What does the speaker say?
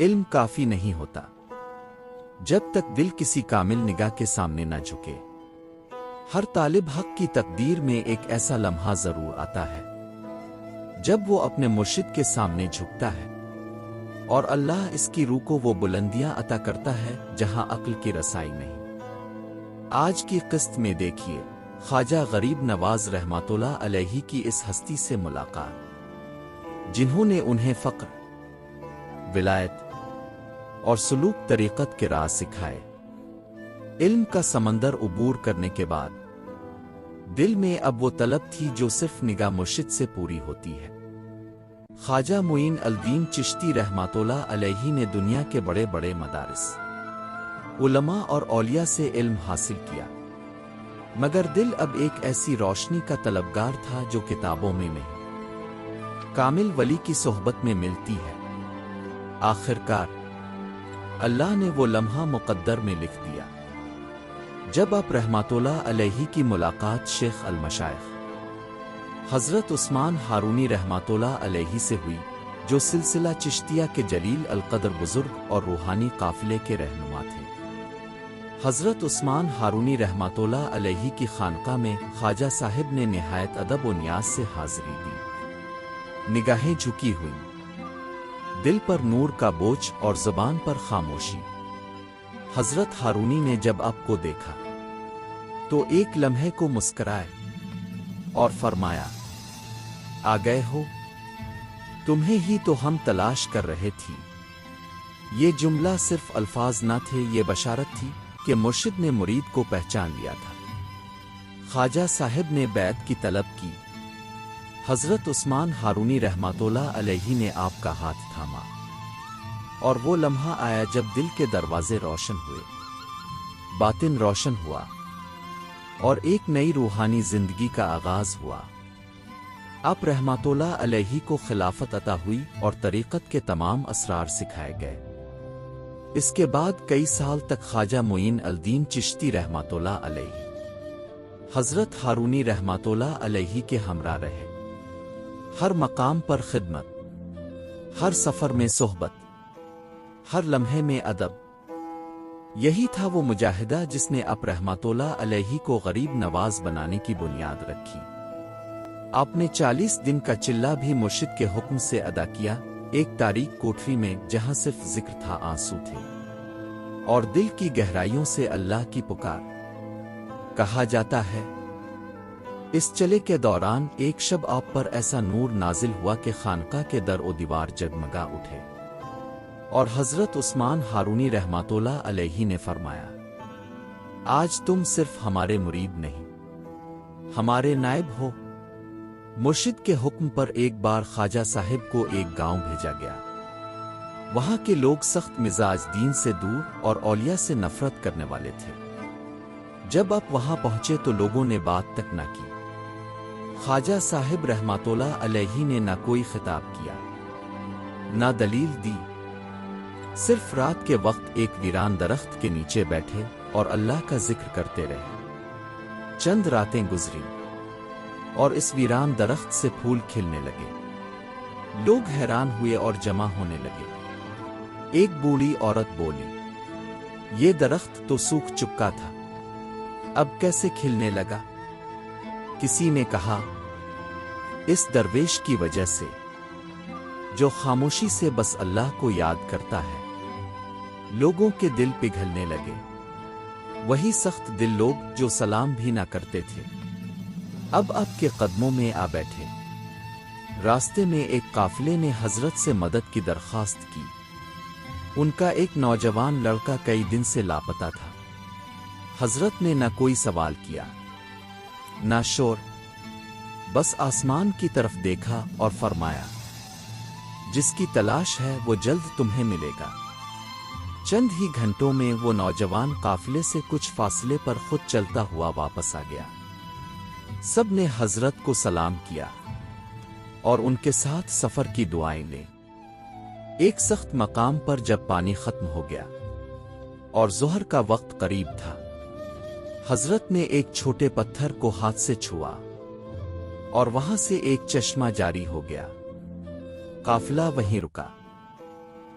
علم کافی نہیں ہوتا جب تک دل کسی کامل نگاہ کے سامنے نہ جھکے۔ ہر طالب حق کی تقدیر میں ایک ایسا لمحہ ضرور آتا ہے جب وہ اپنے مرشد کے سامنے جھکتا ہے اور اللہ اس کی روح کو وہ بلندیاں عطا کرتا ہے جہاں عقل کی رسائی نہیں۔ آج کی قسط میں دیکھیے خواجہ غریب نواز رحمۃ اللہ علیہ کی اس ہستی سے ملاقات جنہوں نے انہیں فقر، ولایت اور سلوک طریقت کے راز سکھائے۔ علم کا سمندر عبور کرنے کے بعد دل میں اب وہ طلب تھی جو صرف نگاہ مرشد سے پوری ہوتی ہے۔ خواجہ معین الدین چشتی رحمۃ اللہ علیہ نے دنیا کے بڑے بڑے مدارس، علماء اور اولیاء سے علم حاصل کیا، مگر دل اب ایک ایسی روشنی کا طلبگار تھا جو کتابوں میں نہیں، کامل ولی کی صحبت میں ملتی ہے۔ آخر کار اللہ نے وہ لمحہ مقدر میں لکھ دیا جب آپ رحمۃ اللہ علیہ کی ملاقات شیخ المشائخ حضرت عثمان ہارونی رحمۃ اللہ علیہ سے ہوئی، جو سلسلہ چشتیہ کے جلیل القدر بزرگ اور روحانی قافلے کے رہنما تھے۔ حضرت عثمان ہارونی رحمۃ اللہ علیہ کی خانقاہ میں خواجہ صاحب نے نہایت ادب و نیاز سے حاضری دی، نگاہیں جھکی ہوئیں، دل پر نور کا بوجھ اور زبان پر خاموشی۔ حضرت ہارونی نے جب آپ کو دیکھا تو ایک لمحے کو مسکرائے اور فرمایا، آ گئے ہو، تمہیں ہی تو ہم تلاش کر رہے تھی۔ یہ جملہ صرف الفاظ نہ تھے، یہ بشارت تھی کہ مرشد نے مرید کو پہچان لیا تھا۔ خواجہ صاحب نے بیعت کی طلب کی۔ حضرت عثمان ہارونی رحمۃ اللہ علیہ نے آپ کا ہاتھ تھاما، اور وہ لمحہ آیا جب دل کے دروازے روشن ہوئے، باطن روشن ہوا، اور ایک نئی روحانی زندگی کا آغاز ہوا۔ آپ رحمۃ اللہ علیہ کو خلافت عطا ہوئی اور طریقت کے تمام اسرار سکھائے گئے۔ اس کے بعد کئی سال تک خواجہ معین الدین چشتی رحمۃ اللہ علیہ حضرت ہارونی رحمۃ اللہ علیہ کے ہمراہ رہے۔ ہر مقام پر خدمت، ہر سفر میں صحبت، ہر لمحے میں ادب۔ یہی تھا وہ مجاہدہ جس نے آپ رحمۃ اللہ علیہ کو غریب نواز بنانے کی بنیاد رکھی۔ آپ نے 40 دن کا چلہ بھی مرشد کے حکم سے ادا کیا، ایک تاریک کوٹری میں جہاں صرف ذکر تھا، آنسو تھے، اور دل کی گہرائیوں سے اللہ کی پکار۔ کہا جاتا ہے اس چلے کے دوران ایک شب آپ پر ایسا نور نازل ہوا کہ خانقاہ کے در و دیوار جگمگا اٹھے، اور حضرت عثمان ہارونی رحمۃ اللہ علیہ نے فرمایا، آج تم صرف ہمارے مرید نہیں، ہمارے نائب ہو۔ مرشد کے حکم پر ایک بار خواجہ صاحب کو ایک گاؤں بھیجا گیا۔ وہاں کے لوگ سخت مزاج، دین سے دور اور اولیاء سے نفرت کرنے والے تھے۔ جب آپ وہاں پہنچے تو لوگوں نے بات تک نہ کی۔ خواجہ صاحب رحمۃ اللہ علیہ نے نہ کوئی خطاب کیا، نہ دلیل دی، صرف رات کے وقت ایک ویران درخت کے نیچے بیٹھے اور اللہ کا ذکر کرتے رہے۔ چند راتیں گزری اور اس ویران درخت سے پھول کھلنے لگے۔ لوگ حیران ہوئے اور جمع ہونے لگے۔ ایک بوڑھی عورت بولی، یہ درخت تو سوکھ چکا تھا، اب کیسے کھلنے لگا؟ کسی نے کہا، اس درویش کی وجہ سے جو خاموشی سے بس اللہ کو یاد کرتا ہے۔ لوگوں کے دل پگھلنے لگے۔ وہی سخت دل لوگ جو سلام بھی نہ کرتے تھے اب آپ کے قدموں میں آ بیٹھے۔ راستے میں ایک قافلے نے حضرت سے مدد کی درخواست کی۔ ان کا ایک نوجوان لڑکا کئی دن سے لاپتہ تھا۔ حضرت نے نہ کوئی سوال کیا، نہ شور، بس آسمان کی طرف دیکھا اور فرمایا، جس کی تلاش ہے وہ جلد تمہیں ملے گا۔ چند ہی گھنٹوں میں وہ نوجوان قافلے سے کچھ فاصلے پر خود چلتا ہوا واپس آ گیا۔ سب نے حضرت کو سلام کیا اور ان کے ساتھ سفر کی دعائیں لیں۔ ایک سخت مقام پر جب پانی ختم ہو گیا اور ظہر کا وقت قریب تھا، حضرت نے ایک چھوٹے پتھر کو ہاتھ سے چھوا اور وہاں سے ایک چشمہ جاری ہو گیا۔ قافلہ وہیں رکا۔